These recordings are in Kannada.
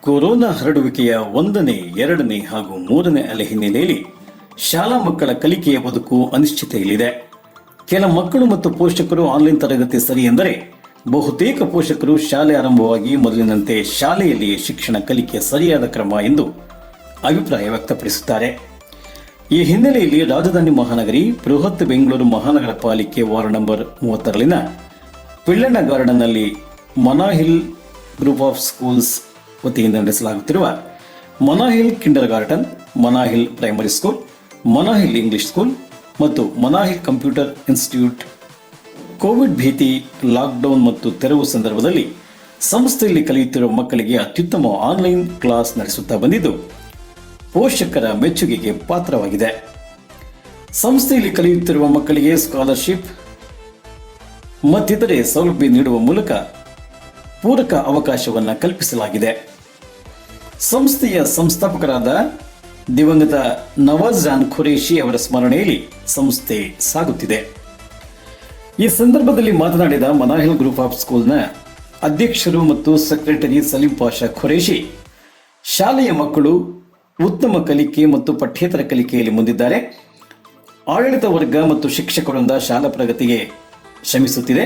ಕೊರೋನಾ ಹರಡುವಿಕೆಯ 1ನೇ, 2ನೇ ಹಾಗೂ 3ನೇ ಅಲೆ ಹಿನ್ನೆಲೆಯಲ್ಲಿ ಶಾಲಾ ಮಕ್ಕಳ ಕಲಿಕೆಯ ಬದುಕು ಅನಿಶ್ಚಿತೆಯಲ್ಲಿದೆ. ಕೆಲ ಮಕ್ಕಳು ಮತ್ತು ಪೋಷಕರು ಆನ್ಲೈನ್ ತರಗತಿ ಸರಿ ಎಂದರೆ, ಬಹುತೇಕ ಪೋಷಕರು ಶಾಲೆ ಆರಂಭವಾಗಿ ಮೊದಲಿನಂತೆ ಶಾಲೆಯಲ್ಲಿ ಶಿಕ್ಷಣ ಕಲಿಕೆ ಸರಿಯಾದ ಕ್ರಮ ಎಂದು ಅಭಿಪ್ರಾಯ ವ್ಯಕ್ತಪಡಿಸುತ್ತಾರೆ. ಈ ಹಿನ್ನೆಲೆಯಲ್ಲಿ ರಾಜಧಾನಿ ಮಹಾನಗರಿ ಬೃಹತ್ ಬೆಂಗಳೂರು ಮಹಾನಗರ ಪಾಲಿಕೆ ವಾರ್ಡ್ ನಂಬರ್ 30ರಲ್ಲಿನ ಪಿಳ್ಳಣ್ಣ ಗಾರ್ಡನ್ನಲ್ಲಿ ಮನಾಹಿಲ್ ಗ್ರೂಪ್ ಆಫ್ ಸ್ಕೂಲ್ಸ್ ವತಿಯಿಂದ ನಡೆಸಲಾಗುತ್ತಿರುವ Manahil kindergarten, Manahil primary school, Manahil English school ಮತ್ತು ಮನಾಹಿಲ್ ಕಂಪ್ಯೂಟರ್ ಇನ್ಸ್ಟಿಟ್ಯೂಟ್ ಕೋವಿಡ್ ಭೀತಿ, ಲಾಕ್ಡೌನ್ ಮತ್ತು ತೆರವು ಸಂದರ್ಭದಲ್ಲಿ ಸಂಸ್ಥೆಯಲ್ಲಿ ಕಲಿಯುತ್ತಿರುವ ಮಕ್ಕಳಿಗೆ ಅತ್ಯುತ್ತಮ ಆನ್ಲೈನ್ ಕ್ಲಾಸ್ ನಡೆಸುತ್ತಾ ಬಂದಿದ್ದು ಪೋಷಕರ ಮೆಚ್ಚುಗೆಗೆ ಪಾತ್ರವಾಗಿದೆ. ಸಂಸ್ಥೆಯಲ್ಲಿ ಕಲಿಯುತ್ತಿರುವ ಮಕ್ಕಳಿಗೆ ಸ್ಕಾಲರ್ಶಿಪ್ ಮತ್ತಿತರೆ ಸೌಲಭ್ಯ ನೀಡುವ ಮೂಲಕ ಪೂರಕ ಅವಕಾಶವನ್ನು ಕಲ್ಪಿಸಲಾಗಿದೆ. ಸಂಸ್ಥೆಯ ಸಂಸ್ಥಾಪಕರಾದ ದಿವಂಗತ ನವಾಜ್ ಜಾನ್ ಖುರೇಶಿ ಅವರ ಸ್ಮರಣೆಯಲ್ಲಿ ಸಂಸ್ಥೆ ಸಾಗುತ್ತಿದೆ. ಈ ಸಂದರ್ಭದಲ್ಲಿ ಮಾತನಾಡಿದ ಮನಾಹಿಲ್ ಗ್ರೂಪ್ ಆಫ್ ಸ್ಕೂಲ್ನ ಅಧ್ಯಕ್ಷರು ಮತ್ತು ಸೆಕ್ರೆಟರಿ ಸಲೀಂ ಪಾಷಾ ಖುರೇಶಿ, ಶಾಲೆಯ ಮಕ್ಕಳು ಉತ್ತಮ ಕಲಿಕೆ ಮತ್ತು ಪಠ್ಯೇತರ ಕಲಿಕೆಯಲ್ಲಿ ಮುಂದಿದ್ದಾರೆ. ಆಡಳಿತ ವರ್ಗ ಮತ್ತು ಶಿಕ್ಷಕರಿಂದ ಶಾಲಾ ಪ್ರಗತಿಗೆ ಶ್ರಮಿಸುತ್ತಿದೆ.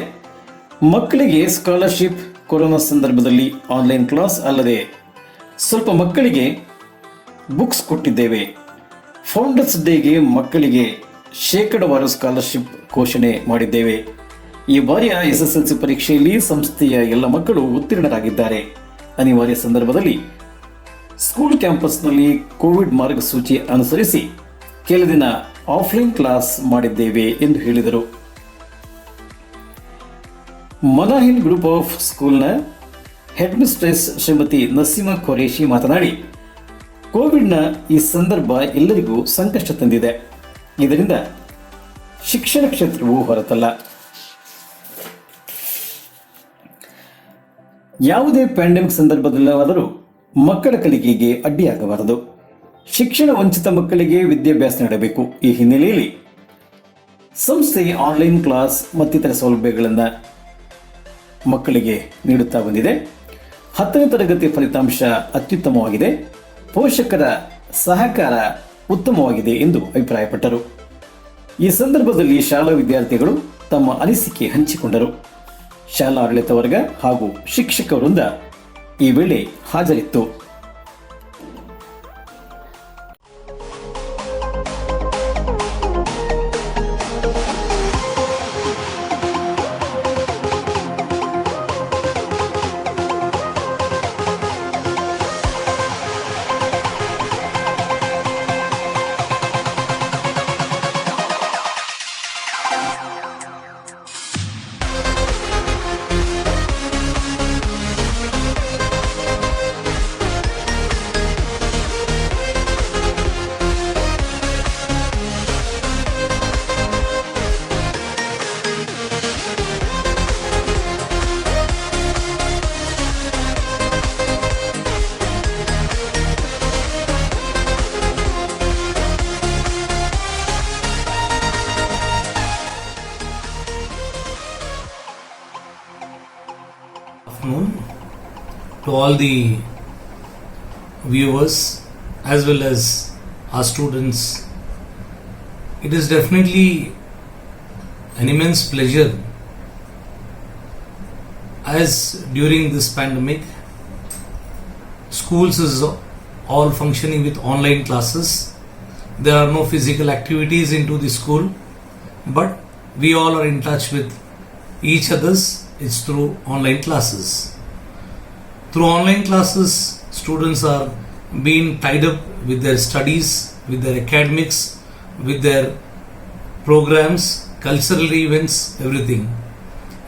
ಮಕ್ಕಳಿಗೆ ಸ್ಕಾಲರ್ಶಿಪ್, ಕೊರೋನಾ ಸಂದರ್ಭದಲ್ಲಿ ಆನ್ಲೈನ್ ಕ್ಲಾಸ್ ಅಲ್ಲದೆ ಸ್ವಲ್ಪ ಮಕ್ಕಳಿಗೆ ಬುಕ್ಸ್ ಕೊಟ್ಟಿದ್ದೇವೆ. ಫೌಂಡರ್ಸ್ ಡೇಗೆ ಮಕ್ಕಳಿಗೆ ಶೇಕಡವಾರು ಸ್ಕಾಲರ್ಶಿಪ್ ಘೋಷಣೆ ಮಾಡಿದ್ದೇವೆ. ಈ ಬಾರಿಯ SSLC ಪರೀಕ್ಷೆಯಲ್ಲಿ ಸಂಸ್ಥೆಯ ಎಲ್ಲ ಮಕ್ಕಳು ಉತ್ತೀರ್ಣರಾಗಿದ್ದಾರೆ. ಅನಿವಾರ್ಯ ಸಂದರ್ಭದಲ್ಲಿ ಸ್ಕೂಲ್ ಕ್ಯಾಂಪಸ್ನಲ್ಲಿ ಕೋವಿಡ್ ಮಾರ್ಗಸೂಚಿ ಅನುಸರಿಸಿ ಕೆಲ ದಿನ ಆಫ್ಲೈನ್ ಕ್ಲಾಸ್ ಮಾಡಿದ್ದೇವೆ ಎಂದು ಹೇಳಿದರು. ಮನಾಹಿಲ್ ಗ್ರೂಪ್ ಆಫ್ ಸ್ಕೂಲ್ನ ಹೆಡ್ ಮಿಸ್ಟ್ರೆಸ್ ಶ್ರೀಮತಿ ನಸೀಮಾ ಖುರೇಶಿ ಮಾತನಾಡಿ, ಕೋವಿಡ್ನ ಈ ಸಂದರ್ಭ ಎಲ್ಲರಿಗೂ ಸಂಕಷ್ಟ ತಂದಿದೆ. ಇದರಿಂದ ಶಿಕ್ಷಣ ಕ್ಷೇತ್ರವು ಹೊರತಲ್ಲ. ಯಾವುದೇ ಪ್ಯಾಂಡೆಮಿಕ್ ಸಂದರ್ಭದಲ್ಲಾದರೂ ಮಕ್ಕಳ ಕಲಿಕೆಗೆ ಅಡ್ಡಿಯಾಗಬಾರದು. ಶಿಕ್ಷಣ ವಂಚಿತ ಮಕ್ಕಳಿಗೆ ವಿದ್ಯಾಭ್ಯಾಸ ನೀಡಬೇಕು. ಈ ಹಿನ್ನೆಲೆಯಲ್ಲಿ ಸಂಸ್ಥೆ ಆನ್ಲೈನ್ ಕ್ಲಾಸ್ ಮತ್ತಿತರ ಸೌಲಭ್ಯಗಳನ್ನು ಮಕ್ಕಳಿಗೆ ನೀಡುತ್ತಾ ಬಂದಿದೆ. 10ನೇ ತರಗತಿ ಫಲಿತಾಂಶ ಅತ್ಯುತ್ತಮವಾಗಿದೆ. ಪೋಷಕರ ಸಹಕಾರ ಉತ್ತಮವಾಗಿದೆ ಎಂದು ಅಭಿಪ್ರಾಯಪಟ್ಟರು. ಈ ಸಂದರ್ಭದಲ್ಲಿ ಶಾಲಾ ವಿದ್ಯಾರ್ಥಿಗಳು ತಮ್ಮ ಅನಿಸಿಕೆ ಹಂಚಿಕೊಂಡರು. ಶಾಲಾ ಆಡಳಿತ ವರ್ಗ ಹಾಗೂ ಶಿಕ್ಷಕ ವೃಂದ ಈ ವೇಳೆ ಹಾಜರಿತ್ತು. Afternoon to all the viewers as well as our students. It is definitely an immense pleasure as during this pandemic schools is all functioning with online classes. There are no physical activities into the school, but we all are in touch with each other's. It's through online classes. Through online classes, students are being tied up with their studies, with their academics, with their programs, cultural events, everything.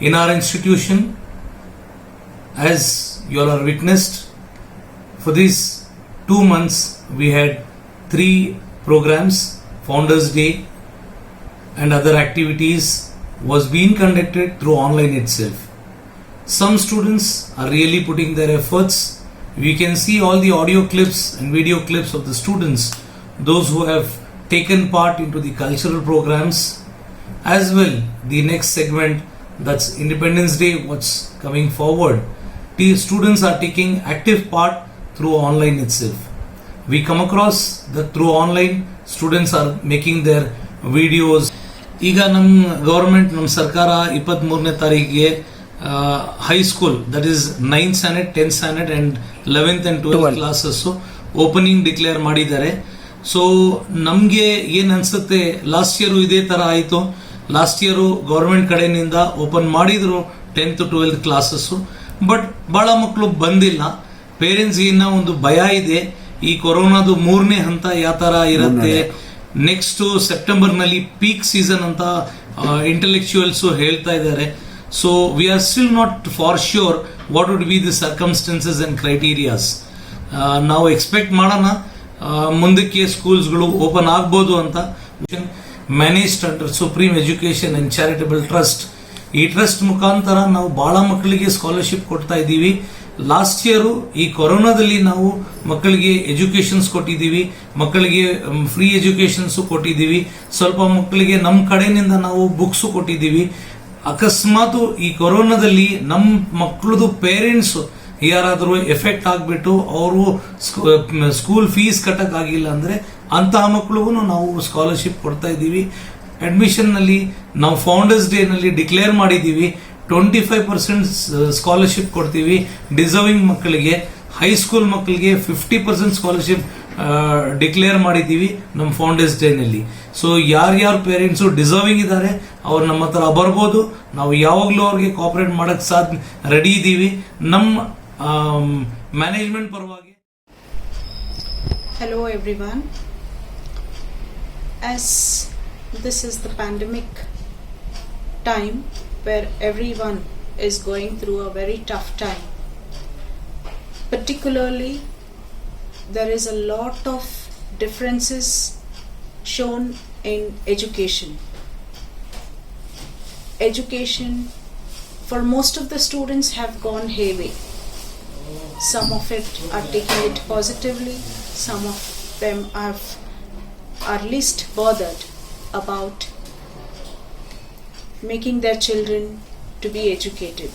In our institution, as you all are witnessed, for these 2 months we had 3 programs. Founders Day and other activities was being conducted through online itself. Some students are really putting their efforts. We can see all the audio clips and video clips of the students, those who have taken part into the cultural programs, as well the next segment, that's Independence Day, what's coming forward. The students are taking active part through online itself. We come across that through online students are making their videos. ಈಗ ನಮ್ಮ ಗೌರ್ಮೆಂಟ್, ನಮ್ಮ ಸರ್ಕಾರ 23ನೇ ತಾರೀಕಿಗೆ high school, that is 9th standard, 10th standard and 11th and 12th classes opening declare ಮಾಡಿದ್ದಾರೆ. ಸೊ ನಮಗೆ ಏನು ಅನಿಸುತ್ತೆ, ಲಾಸ್ಟ್ ಇಯರು ಇದೇ ಥರ ಆಯಿತು. ಲಾಸ್ಟ್ ಇಯರು ಗೌರ್ಮೆಂಟ್ ಕಡೆಯಿಂದ ಓಪನ್ ಮಾಡಿದ್ರು 10th to 12th classes, but ಭಾಳ ಮಕ್ಕಳು ಬಂದಿಲ್ಲ. ಪೇರೆಂಟ್ಸ್ಗೆ ಇನ್ನೂ ಒಂದು ಭಯ ಇದೆ, ಈ ಕೊರೋನಾದು 3ನೇ ಹಂತ ಯಾವ ಥರ ಇರುತ್ತೆ. ನೆಕ್ಸ್ಟು ಸೆಪ್ಟೆಂಬರ್ನಲ್ಲಿ ಪೀಕ್ ಸೀಸನ್ ಅಂತ ಇಂಟೆಲೆಕ್ಚುಯಲ್ಸು ಹೇಳ್ತಾ ಇದ್ದಾರೆ. So we are still not for sure what would be the circumstances and criterias. ನಾವು ಎಕ್ಸ್ಪೆಕ್ಟ್ ಮಾಡೋಣ ಮುಂದಕ್ಕೆ ಸ್ಕೂಲ್ಸ್ಗಳು ಓಪನ್ ಆಗ್ಬೋದು ಅಂತ. Managed under supreme education and charitable trust, ಈ ಟ್ರಸ್ಟ್ ಮುಖಾಂತರ ನಾವು ಭಾಳ ಮಕ್ಕಳಿಗೆ ಸ್ಕಾಲರ್ಶಿಪ್ ಕೊಡ್ತಾ ಇದ್ದೀವಿ. ಲಾಸ್ಟ್ ಇಯರು ಈ ಕೊರೋನಾದಲ್ಲಿ ನಾವು ಮಕ್ಕಳಿಗೆ ಎಜುಕೇಷನ್ಸ್ ಕೊಟ್ಟಿದ್ದೀವಿ, ಮಕ್ಕಳಿಗೆ ಫ್ರೀ ಎಜುಕೇಷನ್ಸು ಕೊಟ್ಟಿದ್ದೀವಿ, ಸ್ವಲ್ಪ ಮಕ್ಕಳಿಗೆ ನಮ್ಮ ಕಡೆಯಿಂದ ನಾವು ಬುಕ್ಸು ಕೊಟ್ಟಿದ್ದೀವಿ. ಅಕಸ್ಮಾತ್ ಈ ಕೊರೋನಾದಲ್ಲಿ ನಮ್ಮ ಮಕ್ಕಳದು ಪೇರೆಂಟ್ಸು ಯಾರಾದರೂ ಎಫೆಕ್ಟ್ ಆಗಿಬಿಟ್ಟು ಅವರು ಸ್ಕೂಲ್ ಫೀಸ್ ಕಟ್ಟಕ್ಕಾಗಿಲ್ಲ ಅಂದರೆ ಅಂತಹ ಮಕ್ಕಳಿಗೂ ನಾವು ಸ್ಕಾಲರ್ಶಿಪ್ ಕೊಡ್ತಾ ಇದ್ದೀವಿ. ಅಡ್ಮಿಷನ್ನಲ್ಲಿ ನಾವು ಫೌಂಡರ್ಸ್ ಡೇನಲ್ಲಿ ಡಿಕ್ಲೇರ್ ಮಾಡಿದ್ದೀವಿ, 25% ಸ್ಕಾಲರ್ಶಿಪ್ ಕೊಡ್ತೀವಿ ಡಿಸರ್ವಿಂಗ್ ಮಕ್ಕಳಿಗೆ. ಹೈಸ್ಕೂಲ್ ಮಕ್ಕಳಿಗೆ 50% ಸ್ಕಾಲರ್ಶಿಪ್ ಡಿಕ್ಲೇರ್ ಮಾಡಿದ್ದೀವಿ ನಮ್ಮ ಫೌಂಡರ್ಸ್ ಡೇನಲ್ಲಿ. ಸೊ ಯಾರ್ಯಾರು ಪೇರೆಂಟ್ಸು ಡಿಸರ್ವಿಂಗ್ ಇದ್ದಾರೆ ಅವ್ರು ನಮ್ಮ ಹತ್ರ ಬರ್ಬೋದು. ನಾವು ಯಾವಾಗಲೂ ಅವ್ರಿಗೆ ಕೋಆಪರೇಟ್ ಮಾಡೋಕ್ಕೆ ರೆಡಿ ಇದ್ದೀವಿ ನಮ್ಮ ಮ್ಯಾನೇಜ್ಮೆಂಟ್ ಪರವಾಗಿ. Hello everyone. As this is the pandemic time where everyone is going through a very tough time, particularly there is a lot of differences shown in education. Education for most of the students have gone hayway. Some of it are taking it positively, some of them are least bothered about making their children to be educated.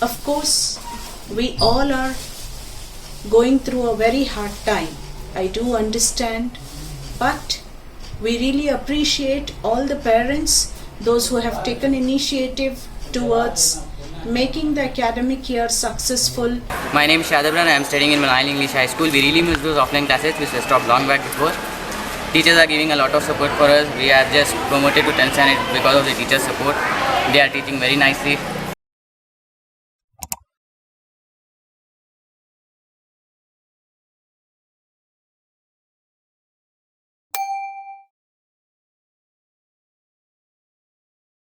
Of course, we all are going through a very hard time. I do understand, but we really appreciate all the parents, those who have taken initiative towards making the academic year successful. My name is Shadab and I am studying in Malayan English High School. We really miss those offline classes which were stopped long back before. Teachers are giving a lot of support for us. We are just promoted to 10th standard because of the teachers' support. They are teaching very nicely.